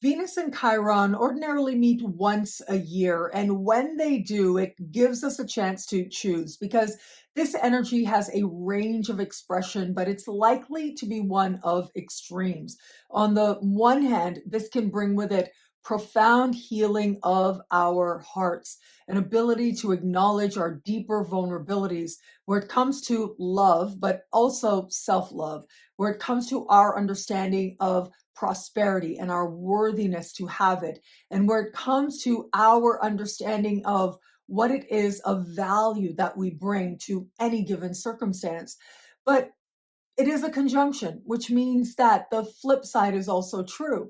Venus and Chiron ordinarily meet once a year, and when they do, it gives us a chance to choose because this energy has a range of expression, but it's likely to be one of extremes. On the one hand, this can bring with it profound healing of our hearts, an ability to acknowledge our deeper vulnerabilities where it comes to love, but also self-love, where it comes to our understanding of prosperity and our worthiness to have it, and where it comes to our understanding of what it is of value that we bring to any given circumstance. But it is a conjunction, which means that the flip side is also true,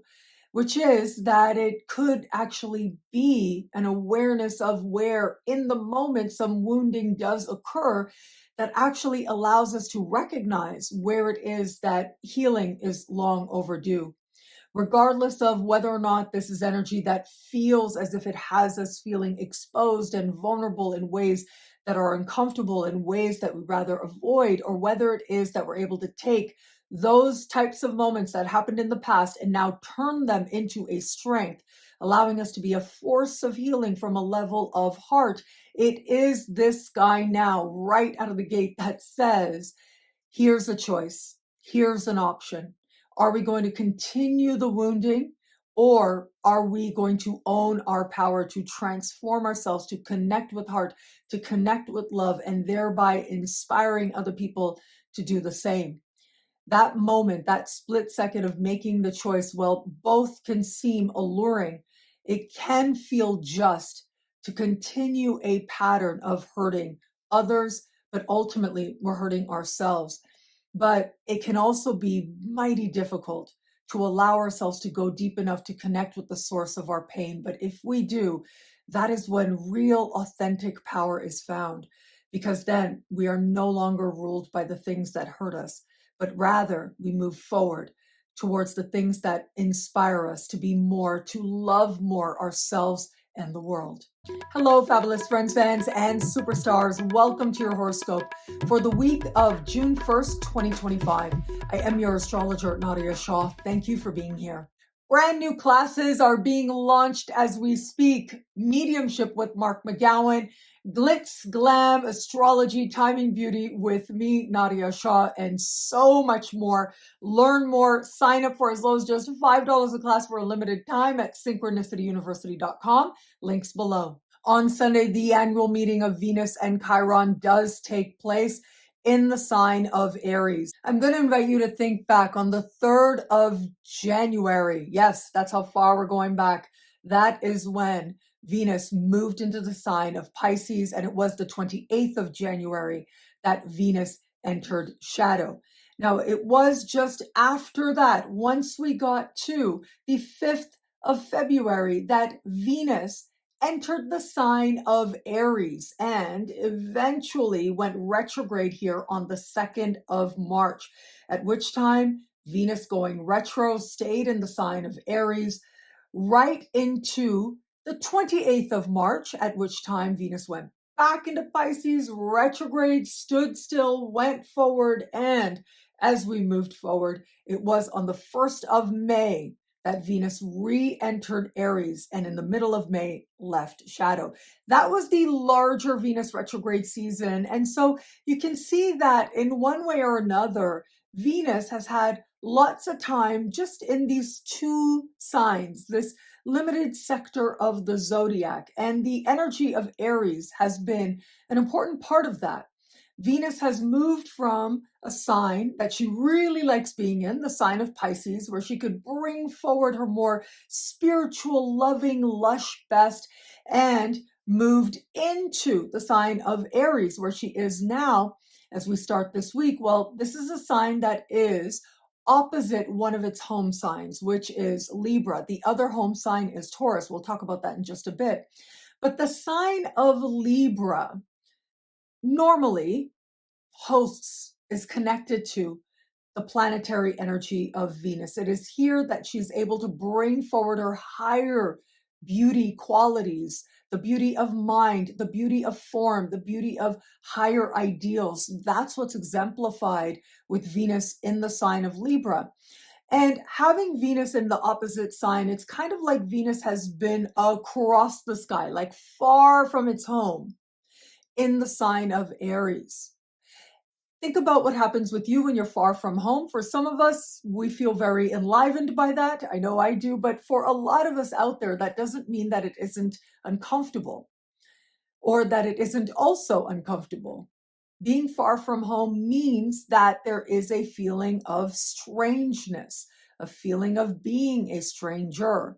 which is that it could actually be an awareness of where in the moment some wounding does occur that actually allows us to recognize where it is that healing is long overdue. Regardless of whether or not this is energy that feels as if it has us feeling exposed and vulnerable in ways that are uncomfortable, in ways that we'd rather avoid, or whether it is that we're able to take those types of moments that happened in the past and now turn them into a strength, allowing us to be a force of healing from a level of heart. It is this guy now, right out of the gate, that says, here's a choice, here's an option. Are we going to continue the wounding, or are we going to own our power to transform ourselves, to connect with heart, to connect with love, and thereby inspiring other people to do the same? That moment, that split second of making the choice, well, both can seem alluring. It can feel just to continue a pattern of hurting others, but ultimately we're hurting ourselves. But it can also be mighty difficult to allow ourselves to go deep enough to connect with the source of our pain. But if we do, that is when real authentic power is found, because then we are no longer ruled by the things that hurt us, but rather we move forward towards the things that inspire us to be more, to love more ourselves and the world. Hello, fabulous friends, fans, and superstars. Welcome to your horoscope for the week of June 1st, 2025. I am your astrologer, Nadiya Shah. Thank you for being here. Brand new classes are being launched as we speak. Mediumship with Mark McGowan, Glitz, Glam, Astrology, Timing Beauty with me, Nadiya Shah, and so much more. Learn more. Sign up for as low as just $5 a class for a limited time at synchronicityuniversity.com. Links below. On Sunday, the annual meeting of Venus and Chiron does take place in the sign of Aries. I'm going to invite you to think back on the 3rd of January. Yes, that's how far we're going back. That is when Venus moved into the sign of Pisces, and it was the 28th of January that Venus entered shadow. Now, it was just after that, once we got to the 5th of February, that Venus entered the sign of Aries and eventually went retrograde here on the 2nd of March, at which time Venus going retro stayed in the sign of Aries right into the 28th of March, at which time Venus went back into Pisces, retrograde, stood still, went forward, and as we moved forward, it was on the 1st of May that Venus re-entered Aries and in the middle of May left shadow. That was the larger Venus retrograde season. And so you can see that in one way or another, Venus has had lots of time just in these two signs, this limited sector of the zodiac. And the energy of Aries has been an important part of that. Venus has moved from a sign that she really likes being in, the sign of Pisces, where she could bring forward her more spiritual, loving, lush best, and moved into the sign of Aries, where she is now as we start this week. Well, this is a sign that is opposite one of its home signs, which is Libra. The other home sign is Taurus. We'll talk about that in just a bit. But the sign of Libra normally hosts is connected to the planetary energy of Venus. It is here that she's able to bring forward her higher beauty qualities, the beauty of mind, the beauty of form, the beauty of higher ideals. That's what's exemplified with Venus in the sign of Libra. And having Venus in the opposite sign, it's kind of like Venus has been across the sky, like far from its home in the sign of Aries. Think about what happens with you when you're far from home. For some of us, we feel very enlivened by that. I know I do, but for a lot of us out there, that doesn't mean that it isn't uncomfortable or that it isn't also uncomfortable. Being far from home means that there is a feeling of strangeness, a feeling of being a stranger,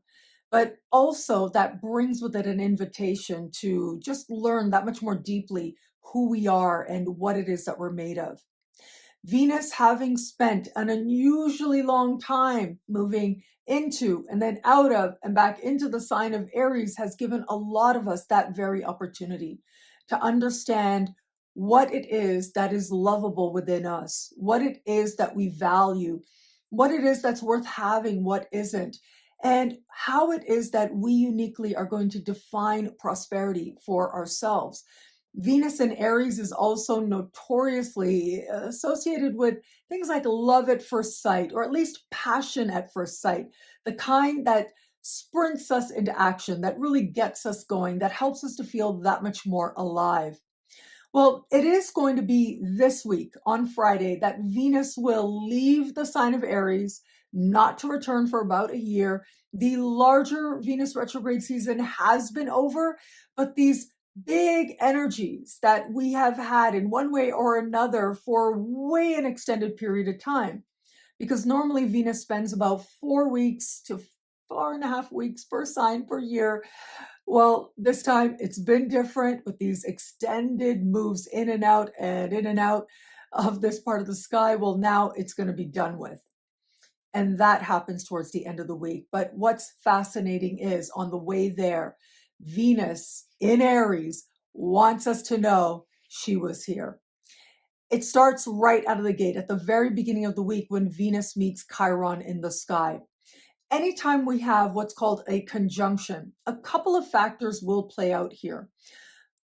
but also that brings with it an invitation to just learn that much more deeply who we are and what it is that we're made of. Venus, having spent an unusually long time moving into and then out of and back into the sign of Aries, has given a lot of us that very opportunity to understand what it is that is lovable within us, what it is that we value, what it is that's worth having, what isn't, and how it is that we uniquely are going to define prosperity for ourselves. Venus in Aries is also notoriously associated with things like love at first sight, or at least passion at first sight, the kind that sprints us into action, that really gets us going, that helps us to feel that much more alive. Well, it is going to be this week on Friday that Venus will leave the sign of Aries, not to return for about a year. The larger Venus retrograde season has been over, but these big energies that we have had in one way or another for way an extended period of time, because normally Venus spends about 4 weeks to 4.5 weeks per sign per year. Well, this time it's been different with these extended moves in and out and in and out of this part of the sky. Well, now it's going to be done with. And that happens towards the end of the week. But what's fascinating is on the way there, Venus in Aries wants us to know she was here. It starts right out of the gate at the very beginning of the week when Venus meets Chiron in the sky. Anytime we have what's called a conjunction, a couple of factors will play out here.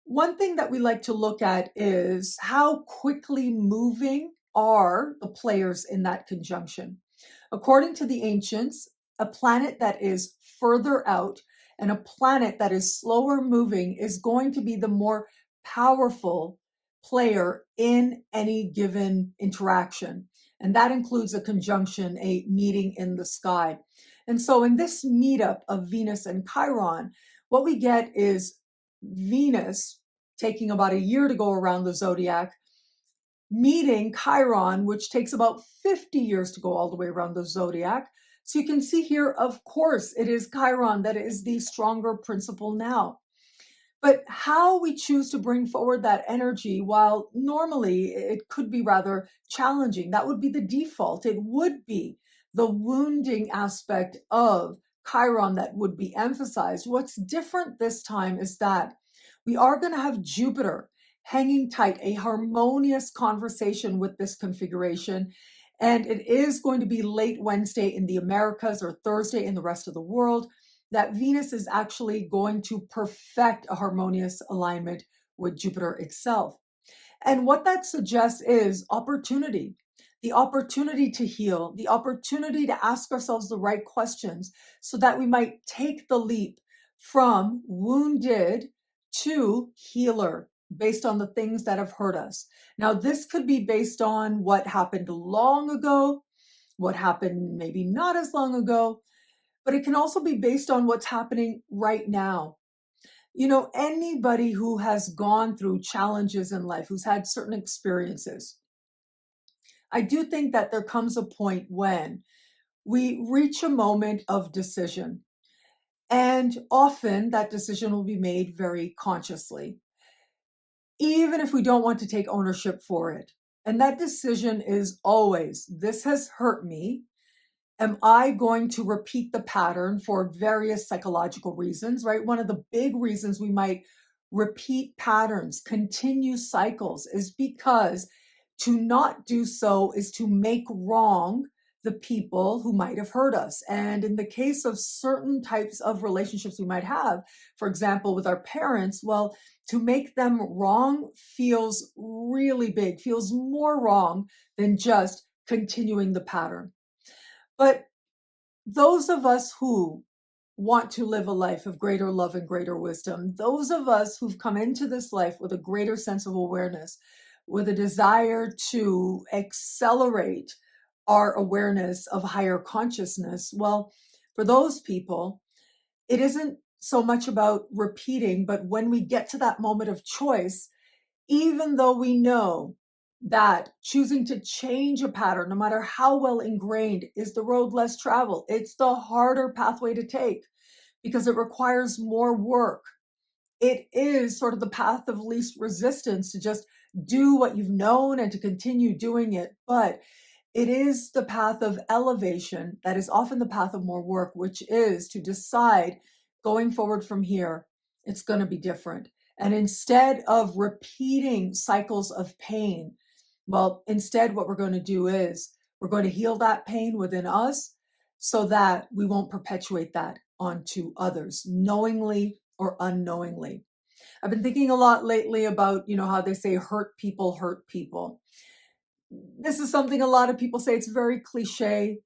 One thing that we like to look at is how quickly moving are the players in that conjunction. According to the ancients, a planet that is further out and a planet that is slower moving is going to be the more powerful player in any given interaction. And that includes a conjunction, a meeting in the sky. And so in this meetup of Venus and Chiron, what we get is Venus taking about a year to go around the zodiac, meeting Chiron, which takes about 50 years to go all the way around the zodiac. So you can see here, of course, it is Chiron that is the stronger principle now. But how we choose to bring forward that energy, while normally it could be rather challenging, that would be the default. It would be the wounding aspect of Chiron that would be emphasized. What's different this time is that we are going to have Jupiter hanging tight, a harmonious conversation with this configuration. And it is going to be late Wednesday in the Americas or Thursday in the rest of the world that Venus is actually going to perfect a harmonious alignment with Jupiter itself. And what that suggests is opportunity, the opportunity to heal, the opportunity to ask ourselves the right questions so that we might take the leap from wounded to healer based on the things that have hurt us. Now, this could be based on what happened long ago, what happened maybe not as long ago, but it can also be based on what's happening right now. You know, anybody who has gone through challenges in life, who's had certain experiences, I do think that there comes a point when we reach a moment of decision. And often that decision will be made very consciously, even if we don't want to take ownership for it. And that decision is always, this has hurt me. Am I going to repeat the pattern for various psychological reasons, right? One of the big reasons we might repeat patterns, continue cycles, is because to not do so is to make wrong the people who might have hurt us. And in the case of certain types of relationships we might have, for example, with our parents, well, to make them wrong feels really big, feels more wrong than just continuing the pattern. But those of us who want to live a life of greater love and greater wisdom, those of us who've come into this life with a greater sense of awareness, with a desire to accelerate our awareness of higher consciousness, well, for those people, it isn't so much about repeating, but when we get to that moment of choice, even though we know that choosing to change a pattern, no matter how well ingrained, is the road less traveled, it's the harder pathway to take because it requires more work. It is sort of the path of least resistance to just do what you've known and to continue doing it. But it is the path of elevation that is often the path of more work, which is to decide going forward from here, it's going to be different. And instead of repeating cycles of pain, well, instead, what we're going to do is we're going to heal that pain within us so that we won't perpetuate that onto others, knowingly or unknowingly. I've been thinking a lot lately about, how they say hurt people hurt people. This is something a lot of people say. It's very cliche.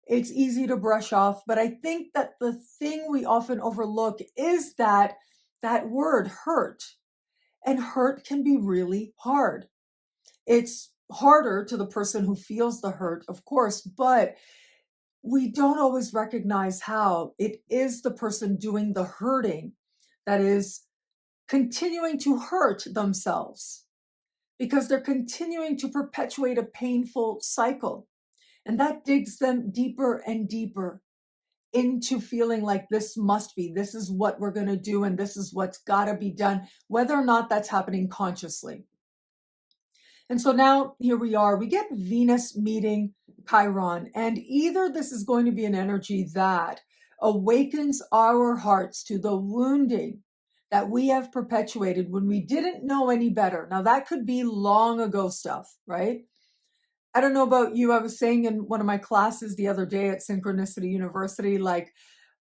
It's easy to brush off, but I think that the thing we often overlook is that word hurt, and hurt can be really hard. It's harder to the person who feels the hurt, of course, but we don't always recognize how it is the person doing the hurting that is continuing to hurt themselves because they're continuing to perpetuate a painful cycle. And that digs them deeper and deeper into feeling like this is what we're going to do, and this is what's got to be done, whether or not that's happening consciously. And so now here we are, we get Venus meeting Chiron, and either this is going to be an energy that awakens our hearts to the wounding that we have perpetuated when we didn't know any better. Now that could be long ago stuff, right? I don't know about you. I was saying in one of my classes the other day at Synchronicity University, like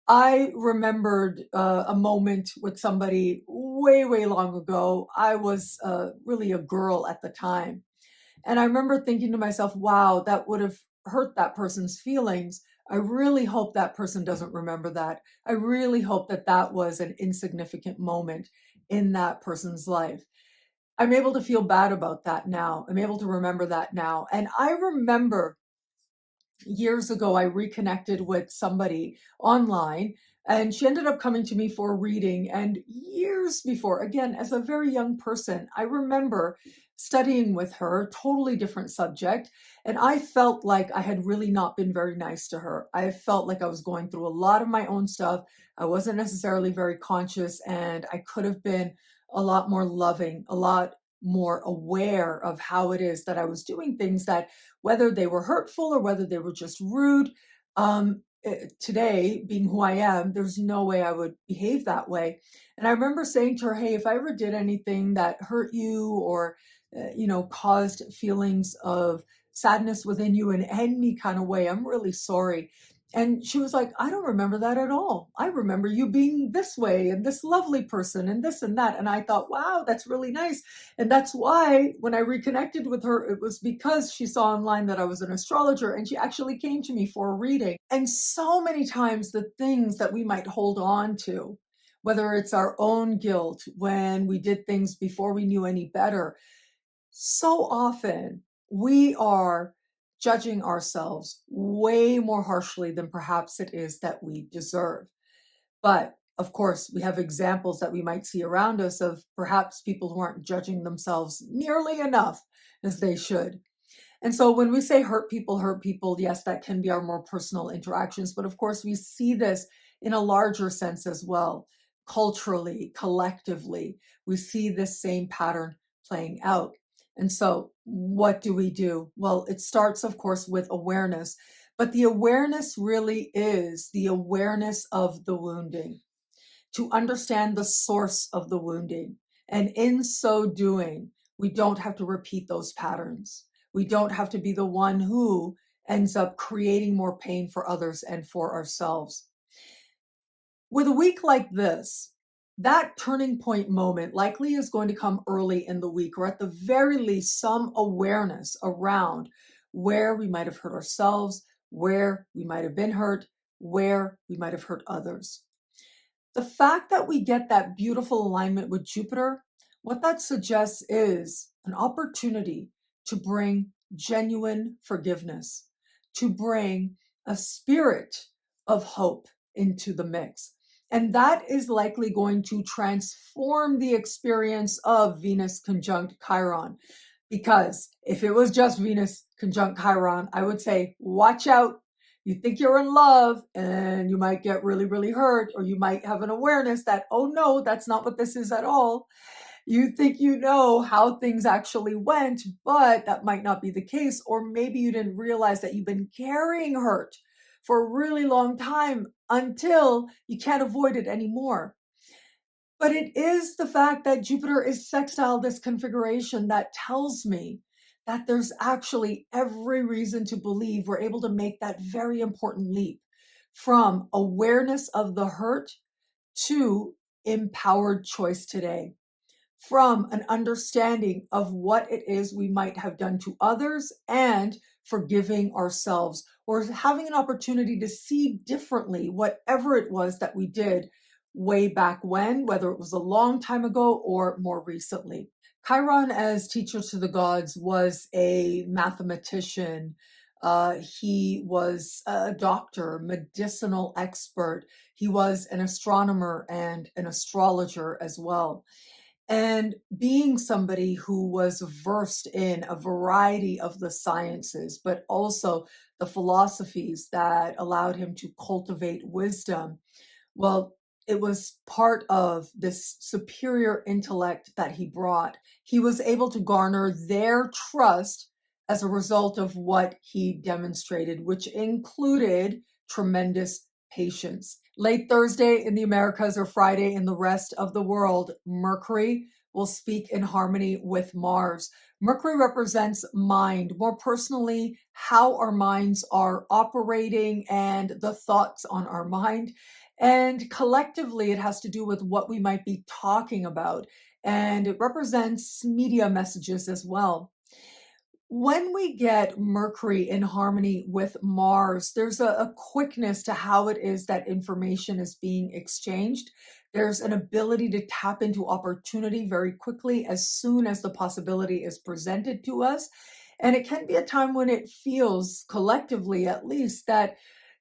I remembered a moment with somebody way, way long ago. I was really a girl at the time. And I remember thinking to myself, wow, that would have hurt that person's feelings. I really hope that person doesn't remember that. I really hope that that was an insignificant moment in that person's life. I'm able to feel bad about that now. I'm able to remember that now. And I remember years ago, I reconnected with somebody online, and she ended up coming to me for a reading. And years before, again, as a very young person, I remember studying with her, totally different subject. And I felt like I had really not been very nice to her. I felt like I was going through a lot of my own stuff. I wasn't necessarily very conscious, and I could have been a lot more loving, a lot more aware of how it is that I was doing things that, whether they were hurtful or whether they were just rude. Today, being who I am, there's no way I would behave that way. And I remember saying to her, hey, if I ever did anything that hurt you or, caused feelings of sadness within you in any kind of way, I'm really sorry. And she was like, I don't remember that at all. I remember you being this way and this lovely person and this and that. And I thought, wow, that's really nice. And that's why when I reconnected with her, it was because she saw online that I was an astrologer, and she actually came to me for a reading. And so many times the things that we might hold on to, whether it's our own guilt when we did things before we knew any better, so often we are judging ourselves way more harshly than perhaps it is that we deserve. But of course, we have examples that we might see around us of perhaps people who aren't judging themselves nearly enough as they should. And so when we say hurt people, yes, that can be our more personal interactions. But of course, we see this in a larger sense as well. Culturally, collectively, we see this same pattern playing out. And so what do we do? Well, it starts, of course, with awareness. But the awareness really is the awareness of the wounding, to understand the source of the wounding. And in so doing, we don't have to repeat those patterns. We don't have to be the one who ends up creating more pain for others and for ourselves. With a week like this, that turning point moment likely is going to come early in the week, or at the very least, some awareness around where we might have hurt ourselves, where we might have been hurt, where we might have hurt others. The fact that we get that beautiful alignment with Jupiter, what that suggests is an opportunity to bring genuine forgiveness, to bring a spirit of hope into the mix. And that is likely going to transform the experience of Venus conjunct Chiron. Because if it was just Venus conjunct Chiron, I would say, watch out. You think you're in love and you might get really, really hurt, or you might have an awareness that, oh no, that's not what this is at all. You think you know how things actually went, but that might not be the case. Or maybe you didn't realize that you've been carrying hurt for a really long time until you can't avoid it anymore. But it is the fact that Jupiter is sextile this configuration that tells me that there's actually every reason to believe we're able to make that very important leap from awareness of the hurt to empowered choice today, from an understanding of what it is we might have done to others and forgiving ourselves, or having an opportunity to see differently whatever it was that we did way back when, whether it was a long time ago or more recently. Chiron, as teacher to the gods, was a mathematician. He was a doctor, medicinal expert. He was an astronomer and an astrologer as well. And being somebody who was versed in a variety of the sciences, but also the philosophies that allowed him to cultivate wisdom, well, it was part of this superior intellect that he brought. He was able to garner their trust as a result of what he demonstrated, which included tremendous patience. Late Thursday in the Americas or Friday in the rest of the world, Mercury will speak in harmony with Mars. Mercury represents mind, more personally, how our minds are operating and the thoughts on our mind. And collectively, it has to do with what we might be talking about. And it represents media messages as well. When we get Mercury in harmony with Mars, there's a quickness to how it is that information is being exchanged. There's an ability to tap into opportunity very quickly as soon as the possibility is presented to us. And it can be a time when it feels, collectively at least, that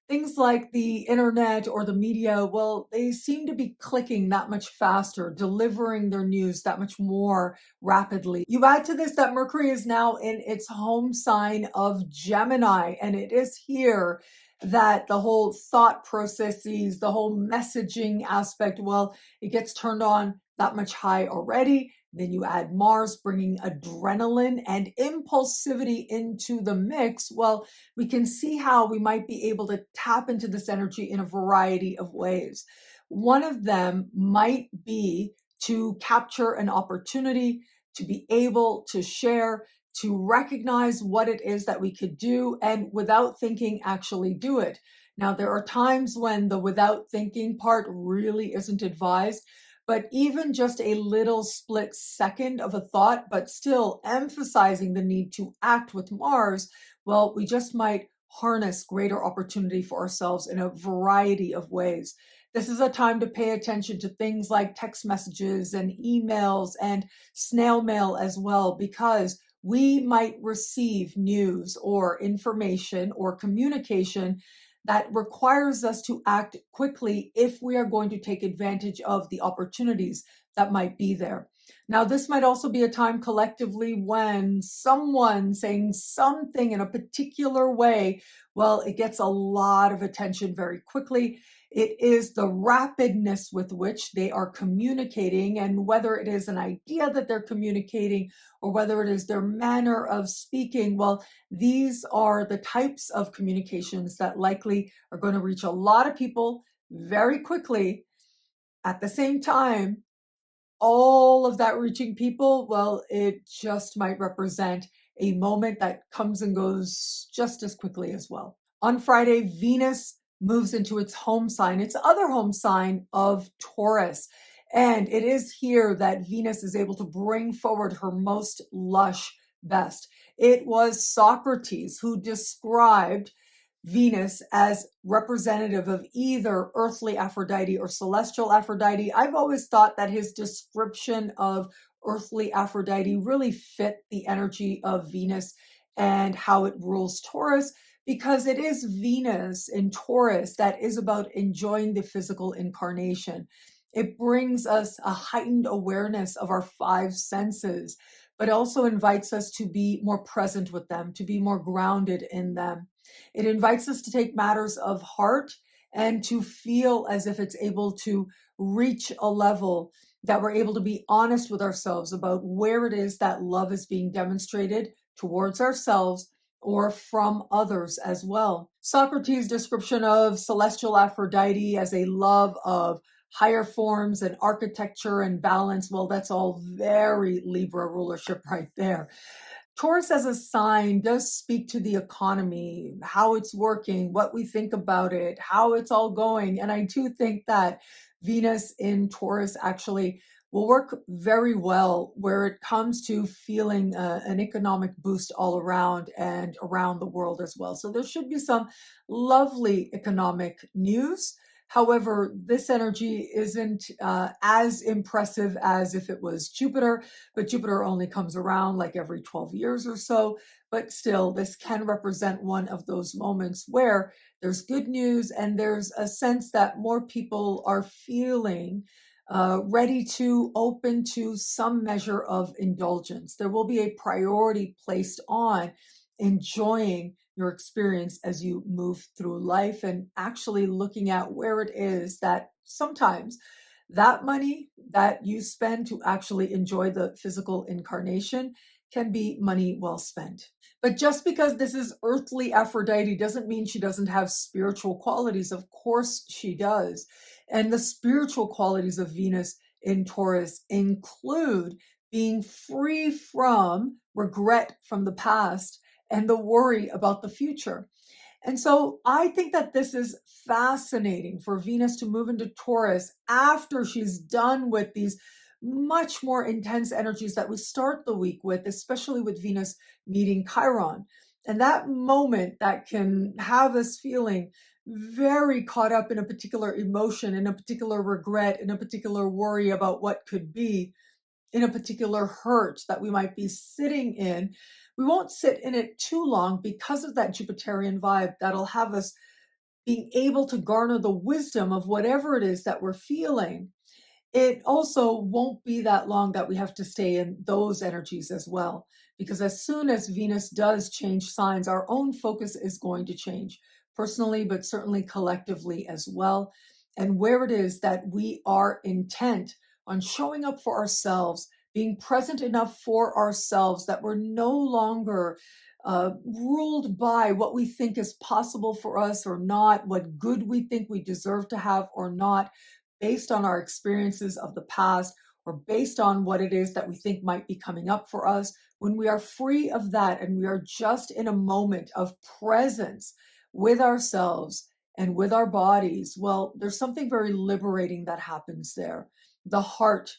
things like the internet or the media, well, they seem to be clicking that much faster, delivering their news that much more rapidly. You add to this that Mercury is now in its home sign of Gemini, and it is here that the whole thought processes, the whole messaging aspect, well, it gets turned on that much high already. Then you add Mars bringing adrenaline and impulsivity into the mix. Well, we can see how we might be able to tap into this energy in a variety of ways. One of them might be to capture an opportunity, to be able to share, to recognize what it is that we could do, and without thinking, actually do it. Now, there are times when the without thinking part really isn't advised. But even just a little split second of a thought, but still emphasizing the need to act with Mars, well, we just might harness greater opportunity for ourselves in a variety of ways. This is a time to pay attention to things like text messages and emails and snail mail as well, because we might receive news or information or communication that requires us to act quickly if we are going to take advantage of the opportunities that might be there. Now, this might also be a time collectively when someone saying something in a particular way, well, it gets a lot of attention very quickly. It is the rapidness with which they are communicating, and whether it is an idea that they're communicating or whether it is their manner of speaking, well, these are the types of communications that likely are going to reach a lot of people very quickly. At the same time, all of that reaching people, well, it just might represent a moment that comes and goes just as quickly as well. On Friday, Venus moves into its home sign, its other home sign of Taurus. And it is here that Venus is able to bring forward her most lush best. It was Socrates who described Venus as representative of either earthly Aphrodite or celestial Aphrodite. I've always thought that his description of earthly Aphrodite really fit the energy of Venus and how it rules Taurus, because it is Venus in Taurus that is about enjoying the physical incarnation. It brings us a heightened awareness of our five senses, but also invites us to be more present with them, to be more grounded in them. It invites us to take matters of heart and to feel as if it's able to reach a level that we're able to be honest with ourselves about where it is that love is being demonstrated towards ourselves or from others as well. Socrates' description of celestial Aphrodite as a love of higher forms and architecture and balance, well, that's all very Libra rulership right there. Taurus as a sign does speak to the economy, how it's working, what we think about it, how it's all going. And I do think that Venus in Taurus actually will work very well where it comes to feeling an economic boost all around and around the world as well. So there should be some lovely economic news. However, this energy isn't as impressive as if it was Jupiter, but Jupiter only comes around like every 12 years or so. But still, this can represent one of those moments where there's good news and there's a sense that more people are feeling ready to open to some measure of indulgence. There will be a priority placed on enjoying your experience as you move through life and actually looking at where it is that sometimes that money that you spend to actually enjoy the physical incarnation can be money well spent. But just because this is earthly Aphrodite doesn't mean she doesn't have spiritual qualities. Of course she does. And the spiritual qualities of Venus in Taurus include being free from regret from the past and the worry about the future. And so I think that this is fascinating for Venus to move into Taurus after she's done with these much more intense energies that we start the week with, especially with Venus meeting Chiron. And that moment that can have us feeling very caught up in a particular emotion, in a particular regret, in a particular worry about what could be, in a particular hurt that we might be sitting in. We won't sit in it too long because of that Jupiterian vibe that'll have us being able to garner the wisdom of whatever it is that we're feeling. It also won't be that long that we have to stay in those energies as well, because as soon as Venus does change signs, our own focus is going to change personally, but certainly collectively as well. And where it is that we are intent on showing up for ourselves, being present enough for ourselves that we're no longer ruled by what we think is possible for us or not, what good we think we deserve to have or not, based on our experiences of the past or based on what it is that we think might be coming up for us. When we are free of that and we are just in a moment of presence with ourselves and with our bodies, well, there's something very liberating that happens there. The heart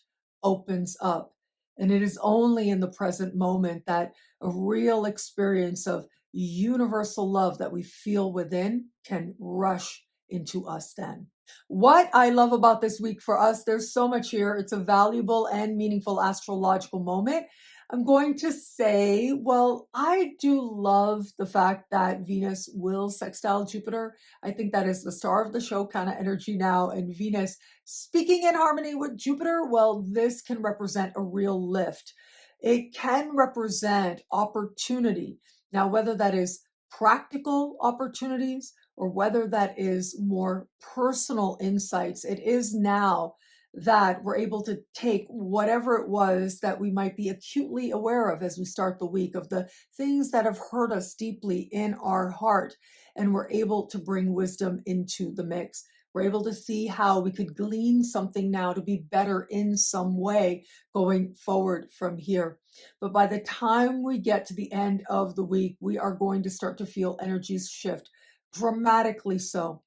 opens up. And it is only in the present moment that a real experience of universal love that we feel within can rush into us then. What I love about this week for us, there's so much here. It's a valuable and meaningful astrological moment. I'm going to say, well, I do love the fact that Venus will sextile Jupiter. I think that is the star of the show kind of energy now. And Venus speaking in harmony with Jupiter, well, this can represent a real lift. It can represent opportunity. Now, whether that is practical opportunities or whether that is more personal insights, it is now that we're able to take whatever it was that we might be acutely aware of as we start the week, of the things that have hurt us deeply in our heart, and we're able to bring wisdom into the mix. We're able to see how we could glean something now to be better in some way going forward from here. But by the time we get to the end of the week, we are going to start to feel energies shift dramatically so.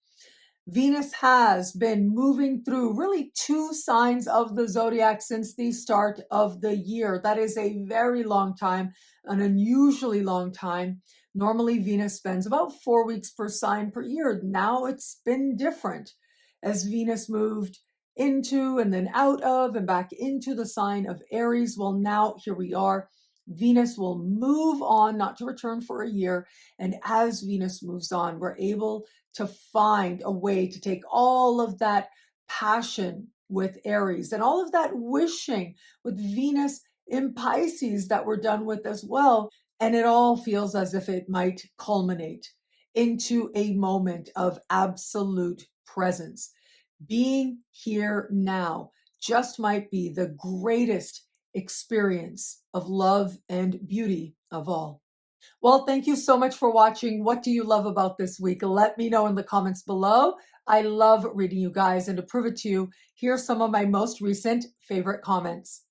Venus has been moving through really 2 signs of the zodiac since the start of the year. That is a very long time, an unusually long time. Normally, Venus spends about 4 weeks per sign per year. Now it's been different as Venus moved into and then out of and back into the sign of Aries. Well, now here we are. Venus will move on, not to return for a year. And as Venus moves on, we're able to find a way to take all of that passion with Aries and all of that wishing with Venus in Pisces that we're done with as well. And it all feels as if it might culminate into a moment of absolute presence. Being here now just might be the greatest experience of love and beauty of all. Well, thank you so much for watching. What do you love about this week? Let me know in the comments below. I love reading you guys, and to prove it to you, here's some of my most recent favorite comments.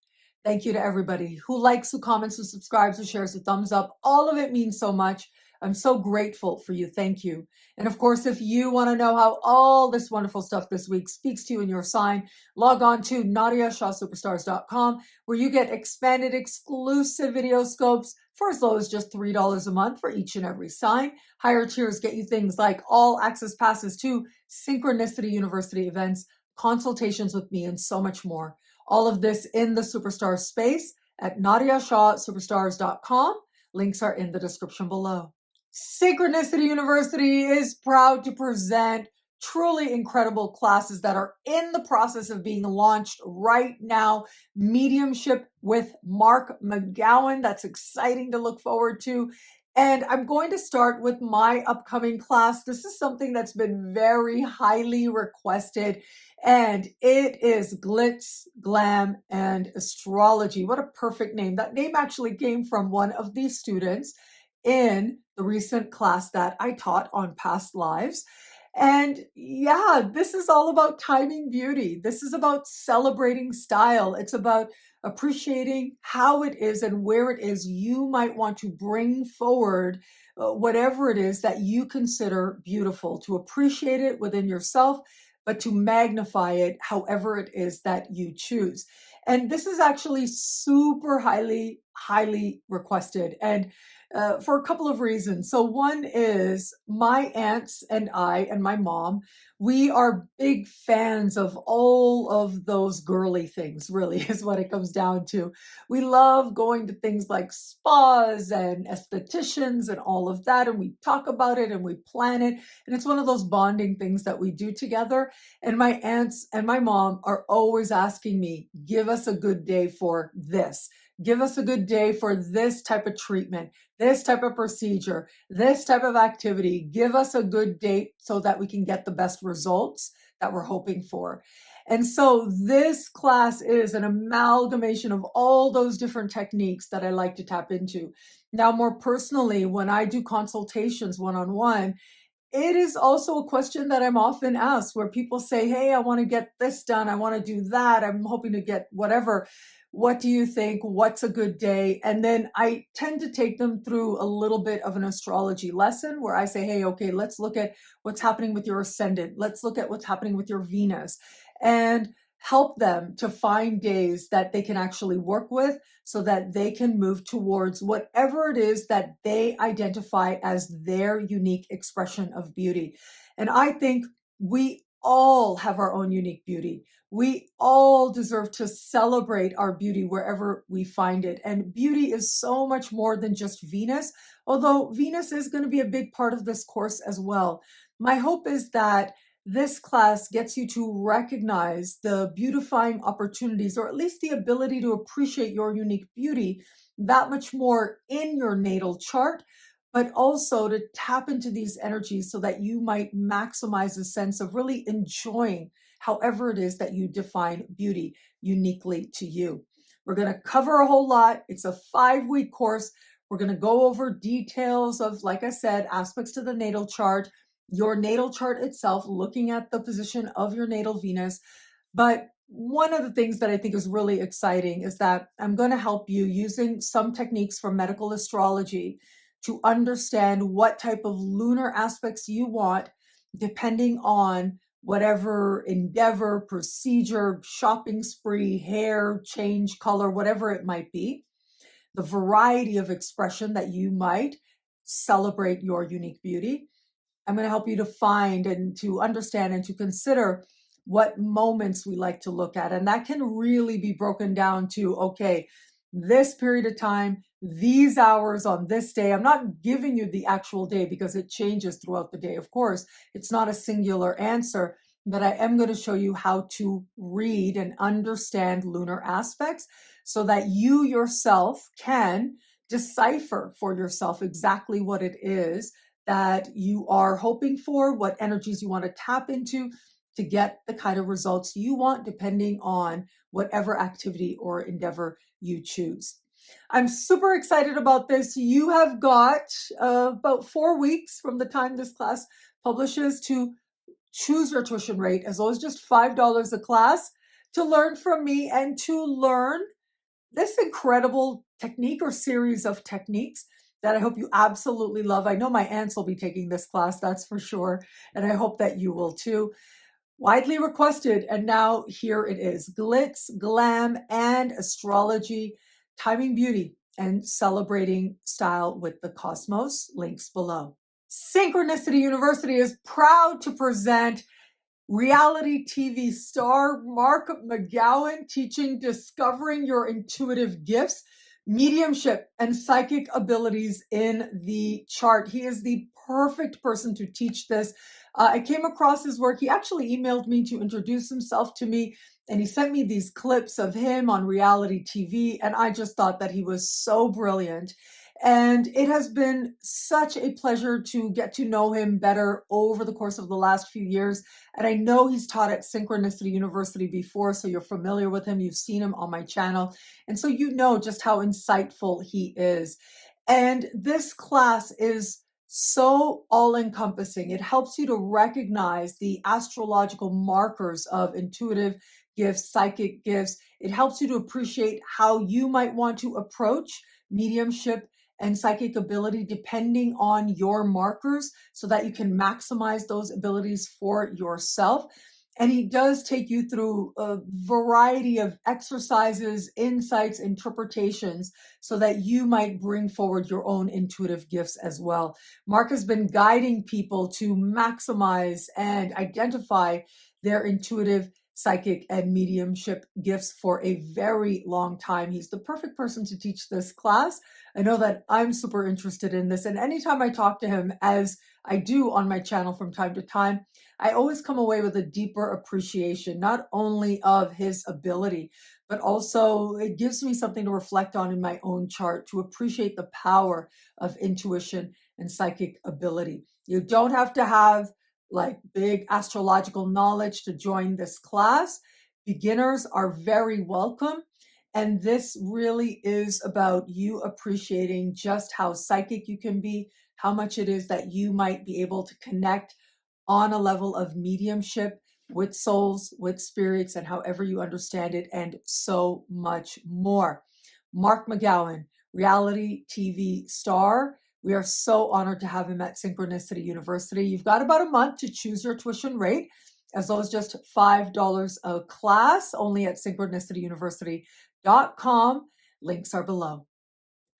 Thank you to everybody who likes, who comments, who subscribes, who shares, who thumbs up. All of it means so much. I'm so grateful for you. Thank you. And of course, if you want to know how all this wonderful stuff this week speaks to you in your sign, log on to NadiyaShahSuperstars.com, where you get expanded exclusive video scopes for as low as just $3 a month for each and every sign. Higher tiers get you things like all access passes to Synchronicity University events, consultations with me, and so much more. All of this in the Superstar space at NadiyaShahSuperstars.com. Links are in the description below. Synchronicity University is proud to present truly incredible classes that are in the process of being launched right now. Mediumship with Mark McGowan. That's exciting to look forward to. And I'm going to start with my upcoming class. This is something that's been very highly requested, and it is Glitz, Glam, and Astrology. What a perfect name. That name actually came from one of these students in the recent class that I taught on past lives. And yeah, this is all about timing beauty. This is about celebrating style. It's about appreciating how it is and where it is you might want to bring forward whatever it is that you consider beautiful, to appreciate it within yourself, but to magnify it however it is that you choose. And this is actually super highly, highly requested. And for a couple of reasons. So one is my aunts and I and my mom, we are big fans of all of those girly things, really, is what it comes down to. We love going to things like spas and estheticians and all of that, and we talk about it and we plan it. And it's one of those bonding things that we do together. And my aunts and my mom are always asking me, give us a good day for this. Give us a good day for this type of treatment, this type of procedure, this type of activity. Give us a good date so that we can get the best results that we're hoping for. And so this class is an amalgamation of all those different techniques that I like to tap into. Now, more personally, when I do consultations one-on-one, it is also a question that I'm often asked where people say, hey, I want to get this done. I want to do that. I'm hoping to get whatever. What do you think? What's a good day? And then I tend to take them through a little bit of an astrology lesson where I say, hey, okay, let's look at what's happening with your ascendant. Let's look at what's happening with your Venus and help them to find days that they can actually work with so that they can move towards whatever it is that they identify as their unique expression of beauty. And I think we all have our own unique beauty. We all deserve to celebrate our beauty wherever we find it. And beauty is so much more than just Venus, although Venus is going to be a big part of this course as well. My hope is that this class gets you to recognize the beautifying opportunities, or at least the ability to appreciate your unique beauty that much more in your natal chart, but also to tap into these energies so that you might maximize a sense of really enjoying however it is that you define beauty uniquely to you. We're going to cover a whole lot. It's a 5-week course. We're going to go over details of, like I said, aspects to the natal chart, your natal chart itself, looking at the position of your natal Venus. But one of the things that I think is really exciting is that I'm going to help you using some techniques from medical astrology to understand what type of lunar aspects you want, depending on whatever endeavor, procedure, shopping spree, hair, change, color, whatever it might be, the variety of expression that you might celebrate your unique beauty. I'm going to help you to find and to understand and to consider what moments we like to look at. And that can really be broken down to, okay, this period of time, these hours on this day. I'm not giving you the actual day because it changes throughout the day. Of course, it's not a singular answer, but I am going to show you how to read and understand lunar aspects so that you yourself can decipher for yourself exactly what it is that you are hoping for, what energies you want to tap into to get the kind of results you want, depending on whatever activity or endeavor you choose. I'm super excited about this. You have got about 4 weeks from the time this class publishes to choose your tuition rate, as low as just $5 a class, to learn from me and to learn this incredible technique or series of techniques that I hope you absolutely love. I know my aunts will be taking this class, that's for sure, and I hope that you will too. Widely requested, and now here it is. Glitz, Glam, and Astrology, Timing Beauty, and Celebrating Style with the Cosmos. Links below. Synchronicity University is proud to present reality TV star Mark McGowan teaching Discovering Your Intuitive Gifts, Mediumship, and Psychic Abilities in the Chart. He is the perfect person to teach this. I came across his work. He actually emailed me to introduce himself to me, and he sent me these clips of him on reality TV, and I just thought that he was so brilliant. And it has been such a pleasure to get to know him better over the course of the last few years. And I know he's taught at Synchronicity University before, so you're familiar with him. You've seen him on my channel. And so you know just how insightful he is. And this class is so all-encompassing. It helps you to recognize the astrological markers of intuitive gifts, psychic gifts. It helps you to appreciate how you might want to approach mediumship and psychic ability depending on your markers so that you can maximize those abilities for yourself. And he does take you through a variety of exercises, insights, interpretations so that you might bring forward your own intuitive gifts as well. Mark has been guiding people to maximize and identify their intuitive, psychic, and mediumship gifts for a very long time. He's the perfect person to teach this class. I know that I'm super interested in this. And anytime I talk to him, as I do on my channel from time to time, I always come away with a deeper appreciation, not only of his ability, but also it gives me something to reflect on in my own chart, to appreciate the power of intuition and psychic ability. You don't have to have like big astrological knowledge to join this class. Beginners are very welcome. And this really is about you appreciating just how psychic you can be, how much it is that you might be able to connect on a level of mediumship with souls, with spirits, and however you understand it, and so much more. Mark McGowan, reality TV star. We are so honored to have him at Synchronicity University. You've got about a month to choose your tuition rate, as low as just $5 a class, only at synchronicityuniversity.com. Links are below.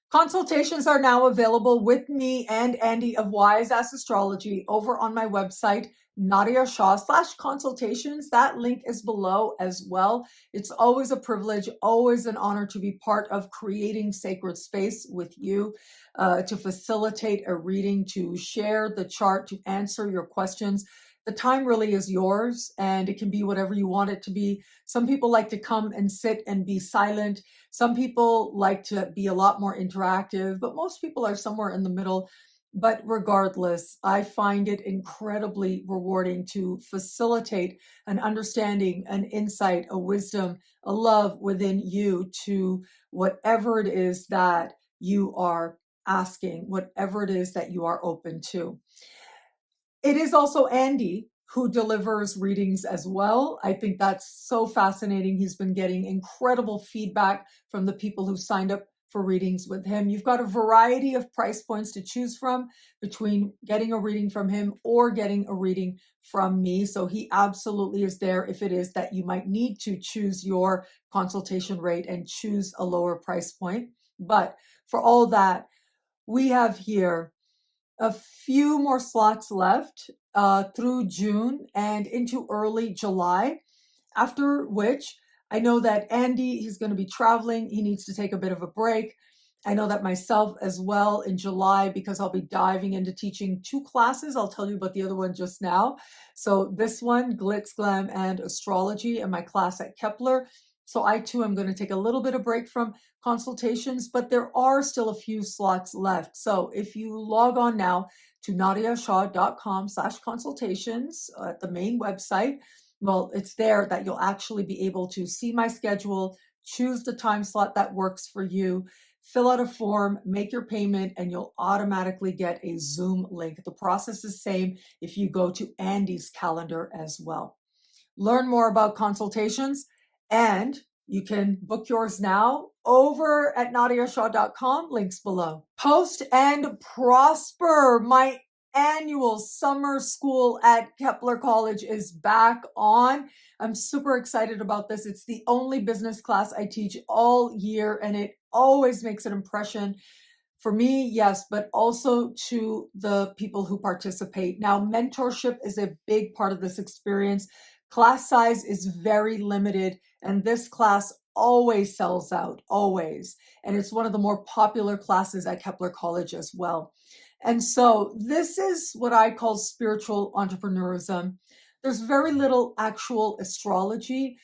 Consultations are now available with me and Andy of Wise Ass Astrology over on my website, Nadiya Shah/consultations. That link is below as well. It's always a privilege, always an honor to be part of creating sacred space with you, to facilitate a reading, to share the chart, to answer your questions. The time really is yours, and it can be whatever you want it to be. Some people like to come and sit and be silent. Some people like to be a lot more interactive, but most people are somewhere in the middle. But regardless, I find it incredibly rewarding to facilitate an understanding, an insight, a wisdom, a love within you to whatever it is that you are asking, whatever it is that you are open to. It is also Andy who delivers readings as well. I think that's so fascinating. He's been getting incredible feedback from the people who signed up for readings with him. You've got a variety of price points to choose from between getting a reading from him or getting a reading from me. So he absolutely is there if it is that you might need to choose your consultation rate and choose a lower price point. But for all that, we have here a few more slots left through June and into early July, after which I know that Andy, he's going to be traveling. He needs to take a bit of a break. I know that myself as well in July, because I'll be diving into teaching 2 classes. I'll tell you about the other one just now. So this one, Glitz, Glam, and Astrology, and my class at Kepler. So I too am going to take a little bit of break from consultations, but there are still a few slots left. So if you log on now to nadiyashah.com/consultations at the main website, well, it's there that you'll actually be able to see my schedule, choose the time slot that works for you, fill out a form, make your payment, and you'll automatically get a Zoom link. The process is the same if you go to Andy's calendar as well. Learn more about consultations, and you can book yours now over at nadiyashah.com, links below. Post and Prosper, my annual summer school at Kepler College, is back on. I'm super excited about this. It's the only business class I teach all year, and it always makes an impression for me, yes, but also to the people who participate. Now, mentorship is a big part of this experience. Class size is very limited, and this class always sells out, always. And it's one of the more popular classes at Kepler College as well. And so this is what I call spiritual entrepreneurism. There's very little actual astrology.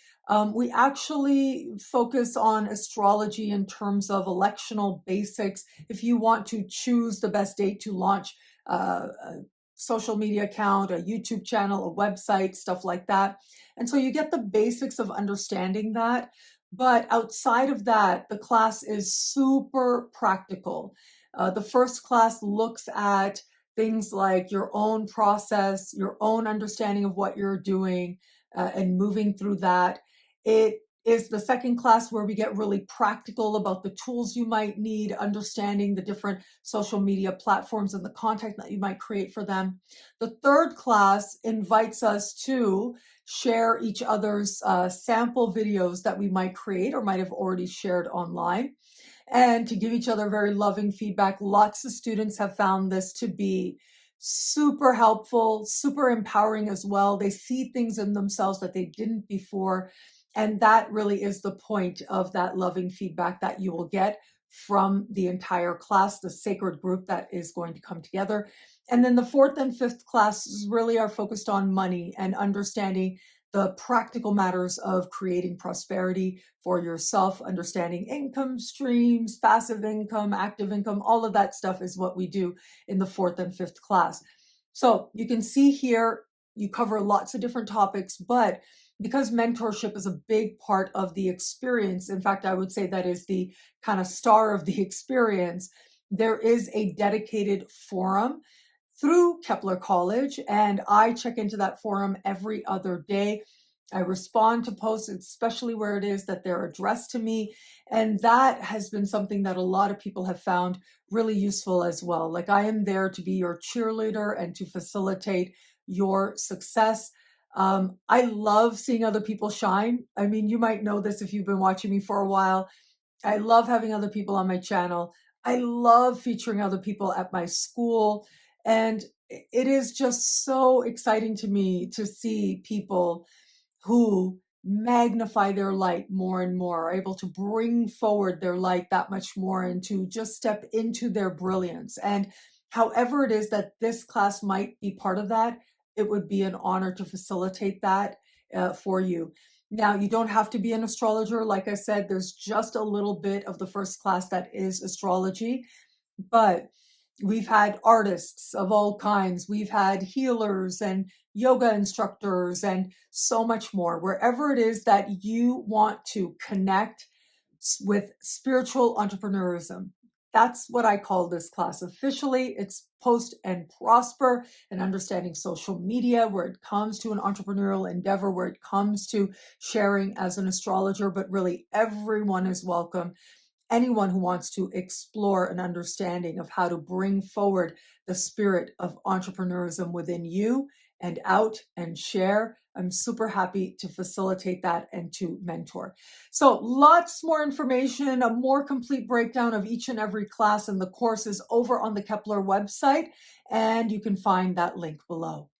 We actually focus on astrology in terms of electional basics. If you want to choose the best date to launch a social media account, a YouTube channel, a website, stuff like that. And so you get the basics of understanding that. But outside of that, the class is super practical. The first class looks at things like your own process, your own understanding of what you're doing, and moving through that. It is the second class where we get really practical about the tools you might need, understanding the different social media platforms and the content that you might create for them. The third class invites us to share each other's sample videos that we might create or might have already shared online, and to give each other very loving feedback. Lots of students have found this to be super helpful, super empowering as well. They see things in themselves that they didn't before. And that really is the point of that loving feedback that you will get from the entire class, the sacred group that is going to come together. And then the fourth and fifth classes really are focused on money and understanding the practical matters of creating prosperity for yourself, understanding income streams, passive income, active income, all of that stuff is what we do in the fourth and fifth class. So you can see here, you cover lots of different topics, but because mentorship is a big part of the experience, in fact, I would say that is the kind of star of the experience, there is a dedicated forum through Kepler College, and I check into that forum every other day. I respond to posts, especially where it is that they're addressed to me. And that has been something that a lot of people have found really useful as well. Like, I am there to be your cheerleader and to facilitate your success. I love seeing other people shine. I mean, you might know this if you've been watching me for a while. I love having other people on my channel. I love featuring other people at my school. And it is just so exciting to me to see people who magnify their light more and more, are able to bring forward their light that much more and to just step into their brilliance. And however it is that this class might be part of that, it would be an honor to facilitate that for you. Now, you don't have to be an astrologer. Like I said, there's just a little bit of the first class that is astrology, but we've had artists of all kinds. We've had healers and yoga instructors and so much more. Wherever it is that you want to connect with spiritual entrepreneurism, that's what I call this class officially. It's Post and Prosper, and understanding social media where it comes to an entrepreneurial endeavor, where it comes to sharing as an astrologer, but really everyone is welcome. Anyone who wants to explore an understanding of how to bring forward the spirit of entrepreneurism within you and out and share. I'm super happy to facilitate that and to mentor. So lots more information, a more complete breakdown of each and every class in the course is over on the Kepler website, and you can find that link below.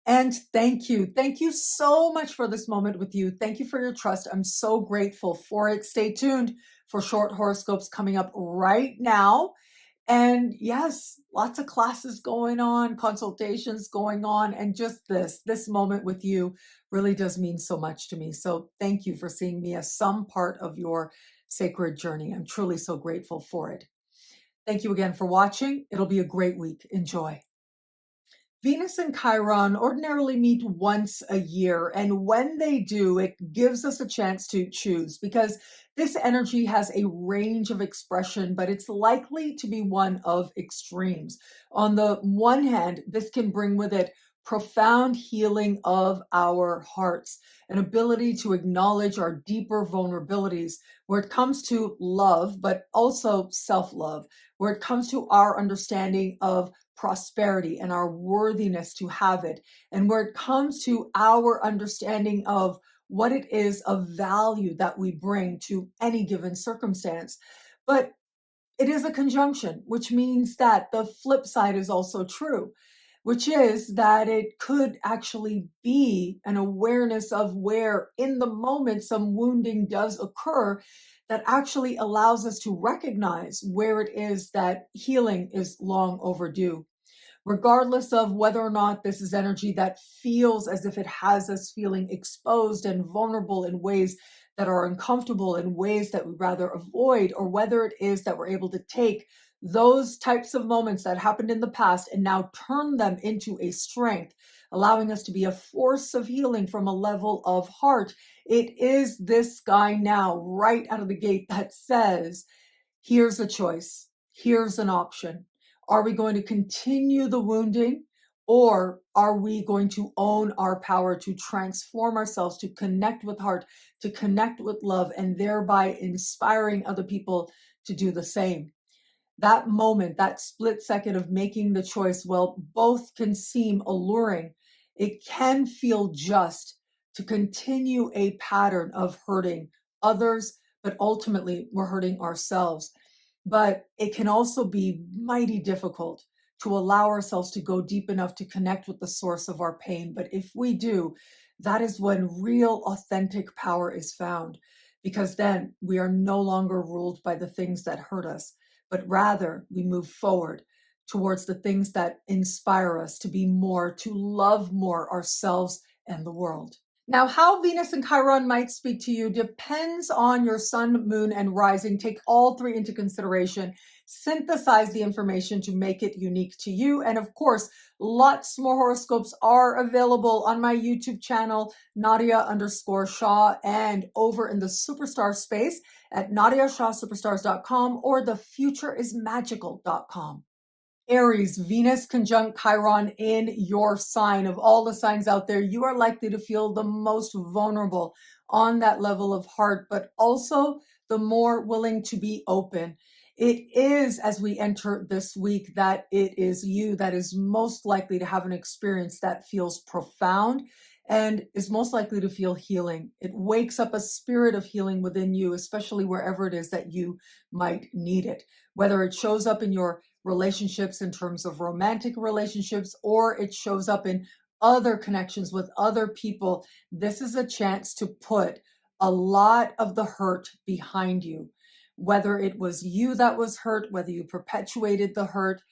And thank you. Thank you so much for this moment with you. Thank you for your trust. I'm so grateful for it. Stay tuned for short horoscopes coming up right now. And yes, lots of classes going on, consultations going on, and just this moment with you really does mean so much to me. So thank you for seeing me as some part of your sacred journey. I'm truly so grateful for it. Thank you again for watching. It'll be a great week. Enjoy. Venus and Chiron ordinarily meet once a year, and when they do, it gives us a chance to choose because this energy has a range of expression, but it's likely to be one of extremes. On the one hand, this can bring with it profound healing of our hearts, an ability to acknowledge our deeper vulnerabilities where it comes to love, but also self-love, where it comes to our understanding of prosperity and our worthiness to have it. And where it comes to our understanding of what it is of value that we bring to any given circumstance. But it is a conjunction, which means that the flip side is also true, which is that it could actually be an awareness of where in the moment some wounding does occur that actually allows us to recognize where it is that healing is long overdue. Regardless of whether or not this is energy that feels as if it has us feeling exposed and vulnerable in ways that are uncomfortable, in ways that we'd rather avoid, or whether it is that we're able to take those types of moments that happened in the past and now turn them into a strength, allowing us to be a force of healing from a level of heart. It is this guy now, right out of the gate, that says, here's a choice, here's an option. Are we going to continue the wounding, or are we going to own our power to transform ourselves, to connect with heart, to connect with love, and thereby inspiring other people to do the same? That moment, that split second of making the choice, well, both can seem alluring. It can feel just to continue a pattern of hurting others, but ultimately we're hurting ourselves. But it can also be mighty difficult to allow ourselves to go deep enough to connect with the source of our pain. But if we do, that is when real authentic power is found, because then we are no longer ruled by the things that hurt us, but rather we move forward towards the things that inspire us to be more, to love more ourselves and the world. Now, how Venus and Chiron might speak to you depends on your sun, moon, and rising. Take all three into consideration, synthesize the information to make it unique to you. And of course, lots more horoscopes are available on my YouTube channel, Nadiya_Shah, and over in the superstar space at NadiyaShahSuperstars.com or thefutureismagical.com. Aries, Venus conjunct Chiron in your sign. Of all the signs out there, you are likely to feel the most vulnerable on that level of heart, but also the more willing to be open. It is, as we enter this week, that it is you that is most likely to have an experience that feels profound and is most likely to feel healing. It wakes up a spirit of healing within you, especially wherever it is that you might need it, whether it shows up in your relationships in terms of romantic relationships, or it shows up in other connections with other people. This is a chance to put a lot of the hurt behind you, whether it was you that was hurt, whether you perpetuated the hurt.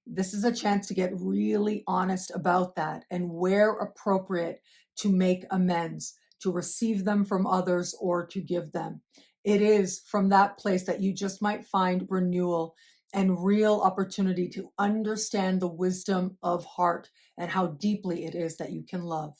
This is a chance to get really honest about that, and where appropriate, to make amends, to receive them from others or to give them. It is from that place that you just might find renewal and real opportunity to understand the wisdom of heart and how deeply it is that you can love.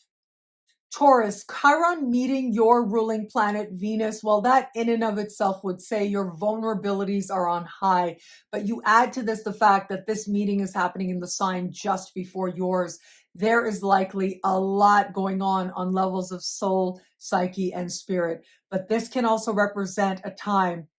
Taurus, Chiron meeting your ruling planet Venus, well, that in and of itself would say your vulnerabilities are on high. But you add to this the fact that this meeting is happening in the sign just before yours. There is likely a lot going on levels of soul, psyche, and spirit. But this can also represent a time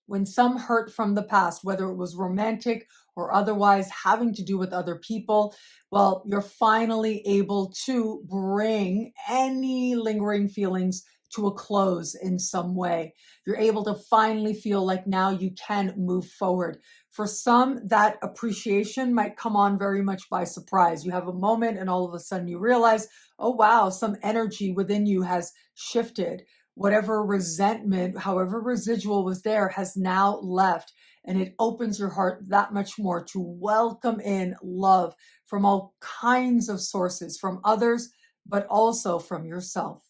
when some hurt from the past, whether it was romantic or otherwise having to do with other people, well, you're finally able to bring any lingering feelings to a close in some way. You're able to finally feel like now you can move forward. For some, that appreciation might come on very much by surprise. You have a moment and all of a sudden you realize, oh, wow, some energy within you has shifted. Whatever resentment, however residual was there, has now left. And it opens your heart that much more to welcome in love from all kinds of sources, from others, but also from yourself.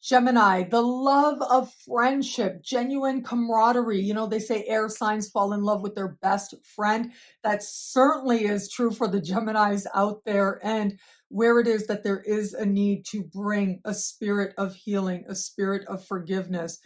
Gemini, the love of friendship, genuine camaraderie. You know, they say air signs fall in love with their best friend. That certainly is true for the Geminis out there. And where it is that there is a need to bring a spirit of healing, a spirit of forgiveness,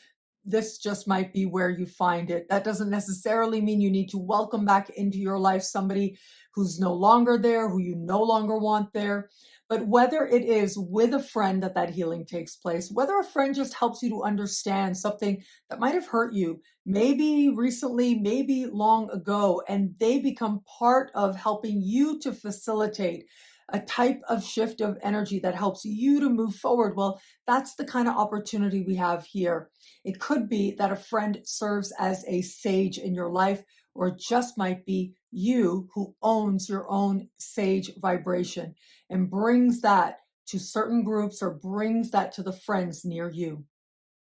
this just might be where you find it. That doesn't necessarily mean you need to welcome back into your life somebody who's no longer there, who you no longer want there. But whether it is with a friend that that healing takes place, whether a friend just helps you to understand something that might have hurt you, maybe recently, maybe long ago, and they become part of helping you to facilitate a type of shift of energy that helps you to move forward. Well, that's the kind of opportunity we have here. It could be that a friend serves as a sage in your life, or it just might be you who owns your own sage vibration and brings that to certain groups or brings that to the friends near you.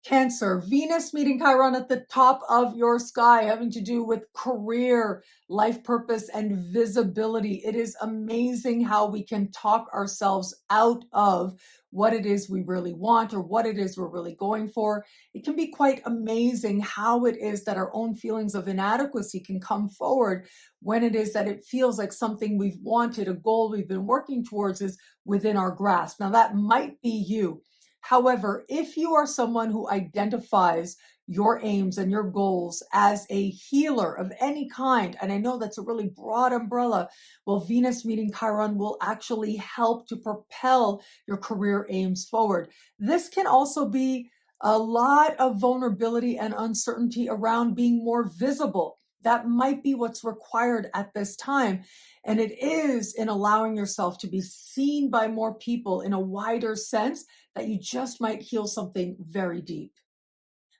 Cancer, Venus meeting Chiron at the top of your sky, having to do with career, life purpose, and visibility. It is amazing how we can talk ourselves out of what it is we really want or what it is we're really going for. It can be quite amazing how it is that our own feelings of inadequacy can come forward when it is that it feels like something we've wanted, a goal we've been working towards is within our grasp. Now, that might be you. However, if you are someone who identifies your aims and your goals as a healer of any kind, and I know that's a really broad umbrella, well, Venus meeting Chiron will actually help to propel your career aims forward. This can also be a lot of vulnerability and uncertainty around being more visible. That might be what's required at this time. And it is in allowing yourself to be seen by more people in a wider sense that you just might heal something very deep.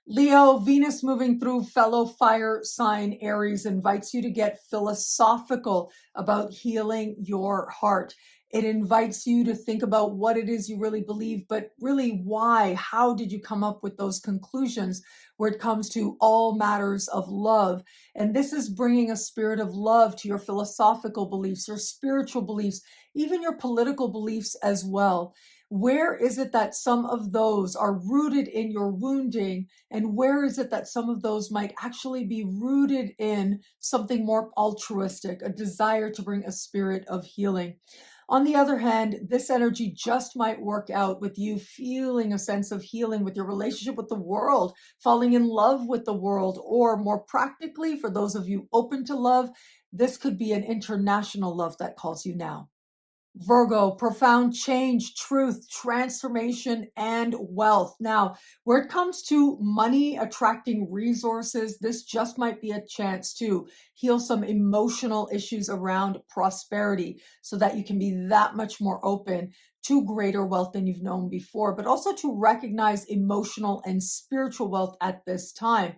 Leo, Venus moving through fellow fire sign Aries invites you to get philosophical about healing your heart. It invites you to think about what it is you really believe, but really why? How did you come up with those conclusions where it comes to all matters of love? And this is bringing a spirit of love to your philosophical beliefs, your spiritual beliefs, even your political beliefs as well. Where is it that some of those are rooted in your wounding? And where is it that some of those might actually be rooted in something more altruistic, a desire to bring a spirit of healing? On the other hand, this energy just might work out with you feeling a sense of healing with your relationship with the world, falling in love with the world, or more practically, for those of you open to love, this could be an international love that calls you now. Virgo, profound change, truth, transformation, and wealth. Now, where it comes to money attracting resources, this just might be a chance to heal some emotional issues around prosperity so that you can be that much more open to greater wealth than you've known before, but also to recognize emotional and spiritual wealth at this time.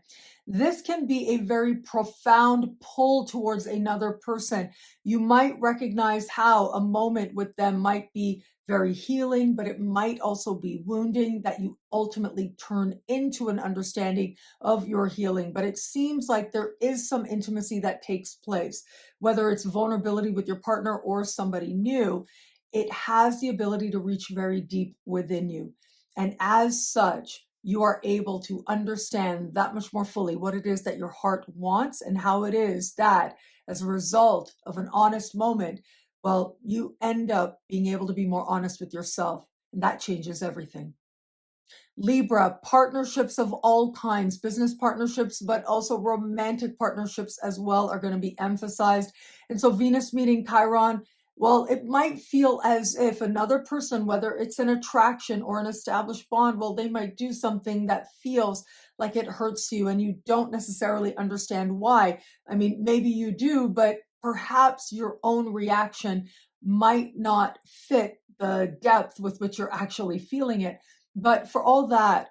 This can be a very profound pull towards another person. You might recognize how a moment with them might be very healing, but it might also be wounding that you ultimately turn into an understanding of your healing. But it seems like there is some intimacy that takes place, whether it's vulnerability with your partner or somebody new. It has the ability to reach very deep within you. And as such, you are able to understand that much more fully what it is that your heart wants and how it is that as a result of an honest moment, well, you end up being able to be more honest with yourself, and that changes everything. Libra, partnerships of all kinds, business partnerships, but also romantic partnerships as well are going to be emphasized. And so Venus meeting Chiron Well, it might feel as if another person, whether it's an attraction or an established bond, well, they might do something that feels like it hurts you and you don't necessarily understand why. I mean, maybe you do, but perhaps your own reaction might not fit the depth with which you're actually feeling it. But for all that,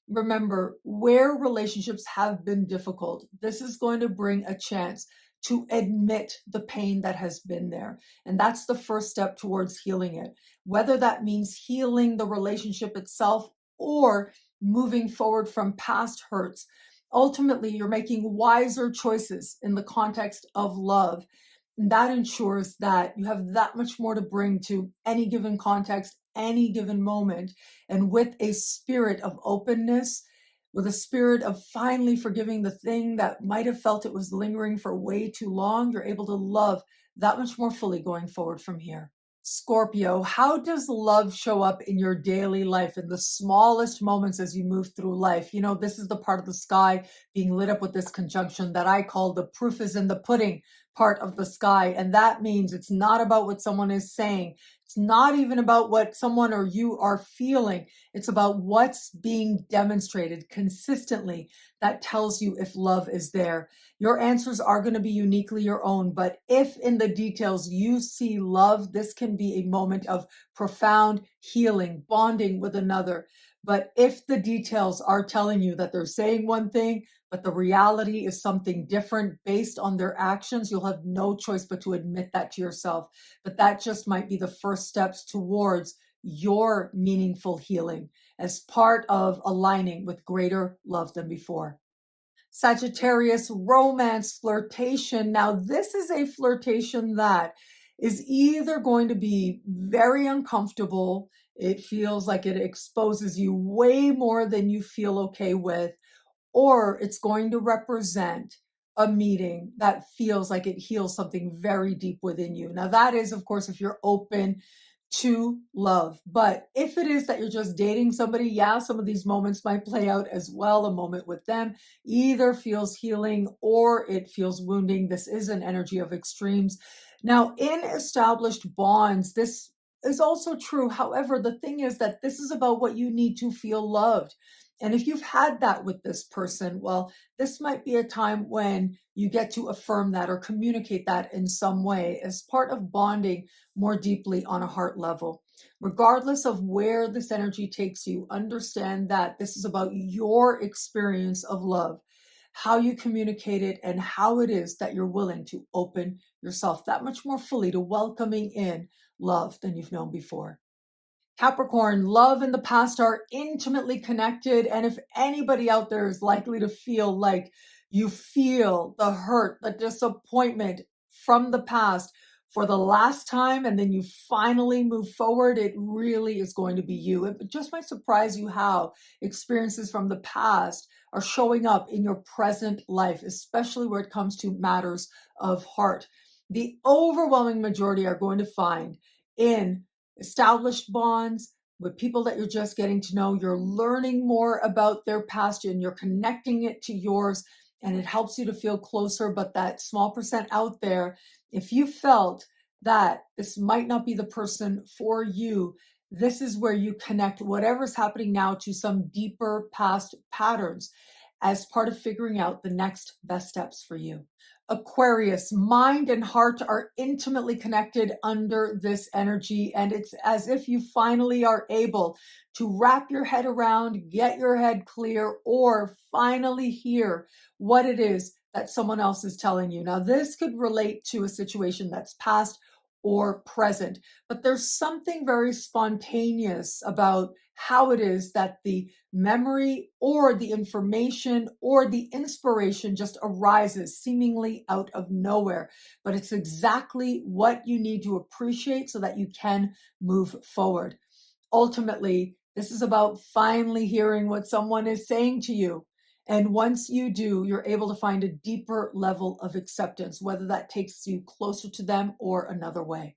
remember, where relationships have been difficult, this is going to bring a chance to admit the pain that has been there. And that's the first step towards healing it. Whether that means healing the relationship itself or moving forward from past hurts, ultimately, you're making wiser choices in the context of love. And that ensures that you have that much more to bring to any given context, any given moment. And with a spirit of openness, with a spirit of finally forgiving the thing that might have felt it was lingering for way too long, you're able to love that much more fully going forward from here. Scorpio, how does love show up in your daily life in the smallest moments as you move through life? You know, this is the part of the sky being lit up with this conjunction that I call the proof is in the pudding part of the sky. And that means it's not about what someone is saying. It's not even about what someone or you are feeling. It's about what's being demonstrated consistently that tells you if love is there. Your answers are going to be uniquely your own, but if in the details you see love, this can be a moment of profound healing, bonding with another. But if the details are telling you that they're saying one thing, but the reality is something different based on their actions, you'll have no choice but to admit that to yourself. But that just might be the first steps towards your meaningful healing as part of aligning with greater love than before. Sagittarius, romance, flirtation. Now, this is a flirtation that is either going to be very uncomfortable. It feels like it exposes you way more than you feel okay with, or it's going to represent a meeting that feels like it heals something very deep within you. Now, that is, of course, if you're open to love. But if it is that you're just dating somebody, yeah, some of these moments might play out as well. A moment with them either feels healing or it feels wounding. This is an energy of extremes. Now, in established bonds, this is also true. However, the thing is that this is about what you need to feel loved. And if you've had that with this person, well, this might be a time when you get to affirm that or communicate that in some way as part of bonding more deeply on a heart level. Regardless of where this energy takes you, understand that this is about your experience of love, how you communicate it, and how it is that you're willing to open yourself that much more fully to welcoming in love than you've known before. Capricorn, love and the past are intimately connected. And if anybody out there is likely to feel like you feel the hurt, the disappointment from the past for the last time, and then you finally move forward, it really is going to be you. It just might surprise you how experiences from the past are showing up in your present life, especially where it comes to matters of heart. The overwhelming majority are going to find in established bonds with people that you're just getting to know. You're learning more about their past and you're connecting it to yours, and it helps you to feel closer. But that small percent out there, if you felt that this might not be the person for you, this is where you connect whatever's happening now to some deeper past patterns as part of figuring out the next best steps for you. Aquarius, mind and heart are intimately connected under this energy. And it's as if you finally are able to wrap your head around, get your head clear, or finally hear what it is that someone else is telling you. Now, this could relate to a situation that's past or present, but there's something very spontaneous about how it is that the memory or the information or the inspiration just arises seemingly out of nowhere. But it's exactly what you need to appreciate so that you can move forward. Ultimately, this is about finally hearing what someone is saying to you. And once you do, you're able to find a deeper level of acceptance, whether that takes you closer to them or another way.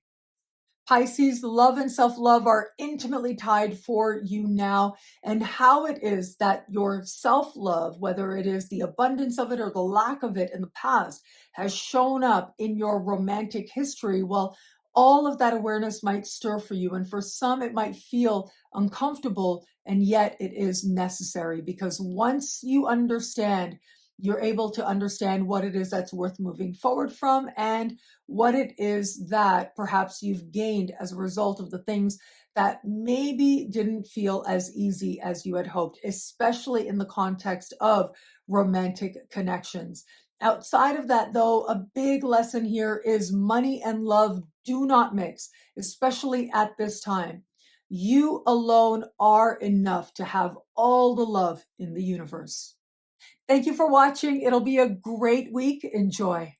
Pisces, love and self-love are intimately tied for you now. And how it is that your self-love, whether it is the abundance of it or the lack of it in the past, has shown up in your romantic history, well, all of that awareness might stir for you. And for some, it might feel uncomfortable, and yet it is necessary, because once you understand, you're able to understand what it is that's worth moving forward from, and what it is that perhaps you've gained as a result of the things that maybe didn't feel as easy as you had hoped, especially in the context of romantic connections. Outside of that, though, a big lesson here is money and love do not mix, especially at this time. You alone are enough to have all the love in the universe. Thank you for watching. It'll be a great week. Enjoy.